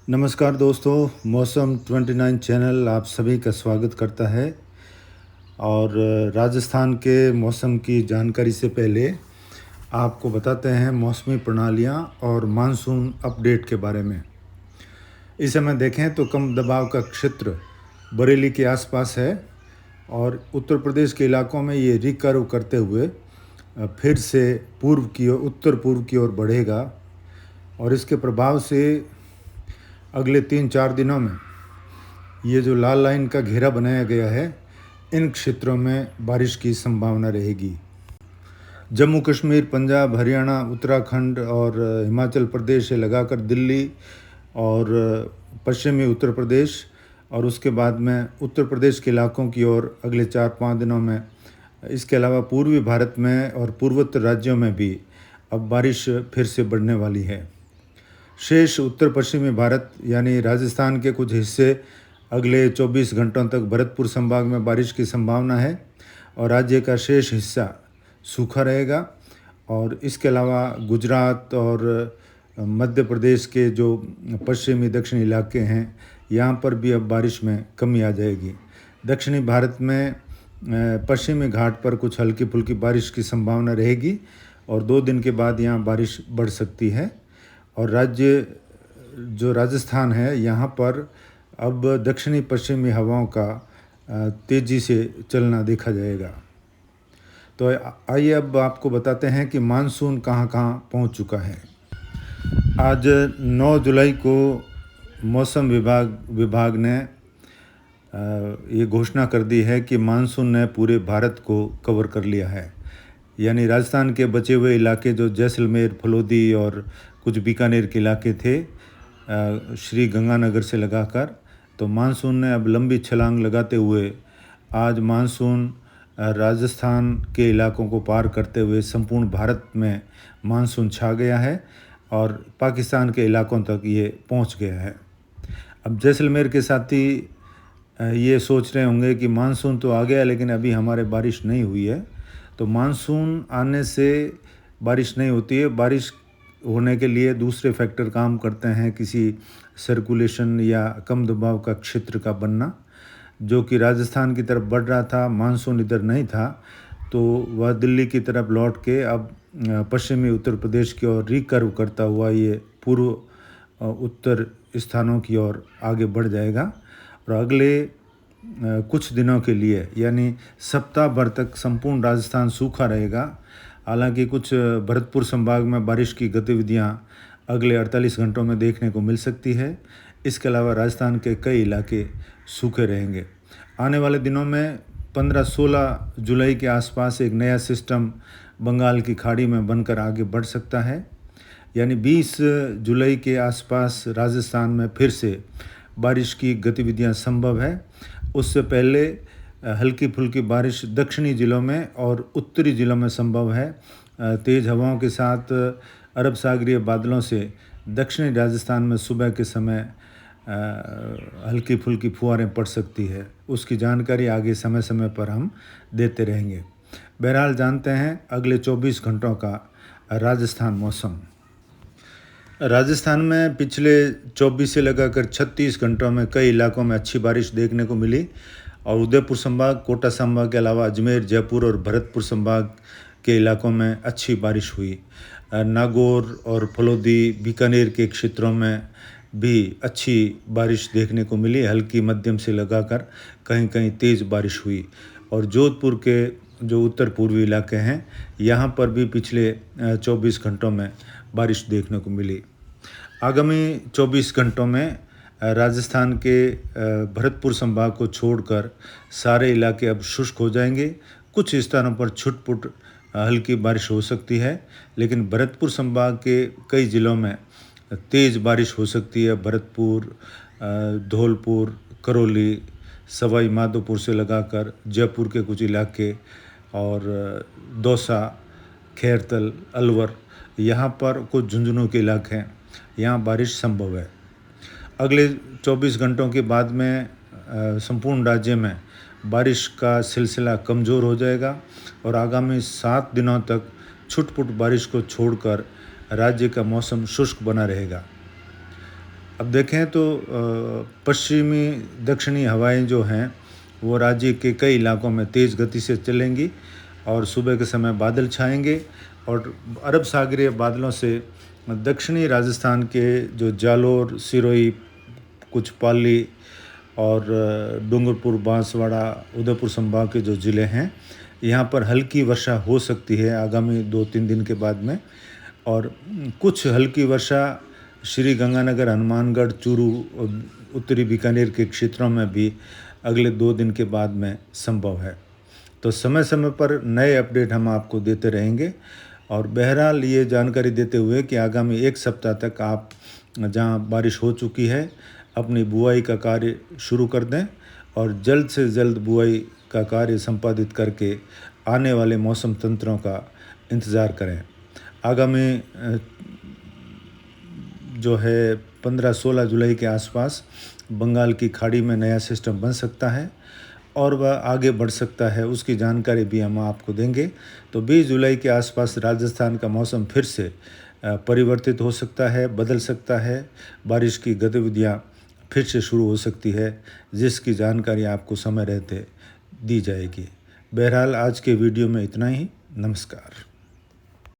नमस्कार दोस्तों, मौसम 29 चैनल आप सभी का स्वागत करता है। और राजस्थान के मौसम की जानकारी से पहले आपको बताते हैं मौसमी प्रणालियाँ और मानसून अपडेट के बारे में। इस समय देखें तो कम दबाव का क्षेत्र बरेली के आसपास है और उत्तर प्रदेश के इलाकों में ये रिकर्व करते हुए फिर से पूर्व की ओर उत्तर पूर्व की ओर बढ़ेगा और इसके प्रभाव से अगले 3-4 दिनों में ये जो लाल लाइन का घेरा बनाया गया है, इन क्षेत्रों में बारिश की संभावना रहेगी। जम्मू कश्मीर, पंजाब, हरियाणा, उत्तराखंड और हिमाचल प्रदेश से लगाकर दिल्ली और पश्चिमी उत्तर प्रदेश और उसके बाद में उत्तर प्रदेश के इलाकों की ओर अगले 4-5 दिनों में, इसके अलावा पूर्वी भारत में और पूर्वोत्तर राज्यों में भी अब बारिश फिर से बढ़ने वाली है। शेष उत्तर पश्चिमी भारत यानी राजस्थान के कुछ हिस्से अगले 24 घंटों तक भरतपुर संभाग में बारिश की संभावना है और राज्य का शेष हिस्सा सूखा रहेगा। और इसके अलावा गुजरात और मध्य प्रदेश के जो पश्चिमी दक्षिणी इलाके हैं, यहाँ पर भी अब बारिश में कमी आ जाएगी। दक्षिणी भारत में पश्चिमी घाट पर कुछ हल्की फुल्की बारिश की संभावना रहेगी और 2 दिन के बाद यहाँ बारिश बढ़ सकती है। और राज्य जो राजस्थान है, यहाँ पर अब दक्षिणी पश्चिमी हवाओं का तेज़ी से चलना देखा जाएगा। तो आइए अब आपको बताते हैं कि मानसून कहाँ कहाँ पहुँच चुका है। आज 9 जुलाई को मौसम विभाग ने ये घोषणा कर दी है कि मानसून ने पूरे भारत को कवर कर लिया है। यानी राजस्थान के बचे हुए इलाके जो जैसलमेर, फलोदी और कुछ बीकानेर के इलाके थे, श्री गंगानगर से लगाकर, तो मानसून ने अब लंबी छलांग लगाते हुए आज मानसून राजस्थान के इलाकों को पार करते हुए संपूर्ण भारत में मानसून छा गया है और पाकिस्तान के इलाकों तक ये पहुंच गया है। अब जैसलमेर के साथी ये सोच रहे होंगे कि मानसून तो आ गया लेकिन अभी हमारे बारिश नहीं हुई है। तो मानसून आने से बारिश नहीं होती है। बारिश होने के लिए दूसरे फैक्टर काम करते हैं, किसी सर्कुलेशन या कम दबाव का क्षेत्र का बनना, जो कि राजस्थान की तरफ बढ़ रहा था। मानसून इधर नहीं था तो वह दिल्ली की तरफ लौट के अब पश्चिमी उत्तर प्रदेश की ओर रिकर्व करता हुआ ये पूर्व उत्तर स्थानों की ओर आगे बढ़ जाएगा और अगले कुछ दिनों के लिए यानी सप्ताह भर तक संपूर्ण राजस्थान सूखा रहेगा। हालांकि कुछ भरतपुर संभाग में बारिश की गतिविधियां अगले 48 घंटों में देखने को मिल सकती है। इसके अलावा राजस्थान के कई इलाके सूखे रहेंगे। आने वाले दिनों में 15-16 जुलाई के आसपास एक नया सिस्टम बंगाल की खाड़ी में बनकर आगे बढ़ सकता है। यानी 20 जुलाई के आसपास राजस्थान में फिर से बारिश की गतिविधियां संभव है। उससे पहले हल्की फुल्की बारिश दक्षिणी ज़िलों में और उत्तरी ज़िलों में संभव है। तेज़ हवाओं के साथ अरब सागरीय बादलों से दक्षिणी राजस्थान में सुबह के समय हल्की फुल्की फुहारें पड़ सकती है। उसकी जानकारी आगे समय समय पर हम देते रहेंगे। बहरहाल जानते हैं अगले 24 घंटों का राजस्थान मौसम। राजस्थान में पिछले 24 से लगाकर 36 घंटों में कई इलाकों में अच्छी बारिश देखने को मिली और उदयपुर संभाग, कोटा संभाग के अलावा अजमेर, जयपुर और भरतपुर संभाग के इलाकों में अच्छी बारिश हुई। नागौर और फलोदी, बीकानेर के क्षेत्रों में भी अच्छी बारिश देखने को मिली। हल्की मध्यम से लगाकर कहीं कहीं तेज़ बारिश हुई और जोधपुर के जो उत्तर पूर्वी इलाके हैं, यहाँ पर भी पिछले 24 घंटों में बारिश देखने को मिली। आगामी 24 घंटों में राजस्थान के भरतपुर संभाग को छोड़कर सारे इलाके अब शुष्क हो जाएंगे। कुछ स्थानों पर छुटपुट हल्की बारिश हो सकती है, लेकिन भरतपुर संभाग के कई ज़िलों में तेज़ बारिश हो सकती है। भरतपुर, धौलपुर, करौली, सवाई माधोपुर से लगाकर जयपुर के कुछ इलाके और दौसा, खैरतल, अलवर, यहाँ पर कुछ झुंझुनू के इलाके हैं, यहाँ बारिश संभव है। अगले 24 घंटों के बाद में संपूर्ण राज्य में बारिश का सिलसिला कमज़ोर हो जाएगा और आगामी 7 दिनों तक छुटपुट बारिश को छोड़कर राज्य का मौसम शुष्क बना रहेगा। अब देखें तो पश्चिमी दक्षिणी हवाएं जो हैं वो राज्य के कई इलाकों में तेज़ गति से चलेंगी और सुबह के समय बादल छाएंगे और अरब सागरीय बादलों से दक्षिणी राजस्थान के जो जालोर, सिरोही, कुछ पाली और डूंगरपुर, बांसवाड़ा, उदयपुर संभाग के जो ज़िले हैं यहाँ पर हल्की वर्षा हो सकती है आगामी 2-3 दिन के बाद में। और कुछ हल्की वर्षा श्री गंगानगर, हनुमानगढ़, चूरू और उत्तरी बीकानेर के क्षेत्रों में भी अगले 2 दिन के बाद में संभव है। तो समय समय पर नए अपडेट हम आपको देते रहेंगे। और बहरहाल ये जानकारी देते हुए कि आगामी 1 सप्ताह तक आप जहाँ बारिश हो चुकी है अपनी बुआई का कार्य शुरू कर दें और जल्द से जल्द बुआई का कार्य संपादित करके आने वाले मौसम तंत्रों का इंतज़ार करें। आगामी जो है 15-16 जुलाई के आसपास बंगाल की खाड़ी में नया सिस्टम बन सकता है और वह आगे बढ़ सकता है, उसकी जानकारी भी हम आपको देंगे। तो 20 जुलाई के आसपास राजस्थान का मौसम फिर से परिवर्तित हो सकता है, बदल सकता है, बारिश की गतिविधियाँ फिर से शुरू हो सकती है, जिसकी जानकारी आपको समय रहते दी जाएगी। बहरहाल आज के वीडियो में इतना ही। नमस्कार।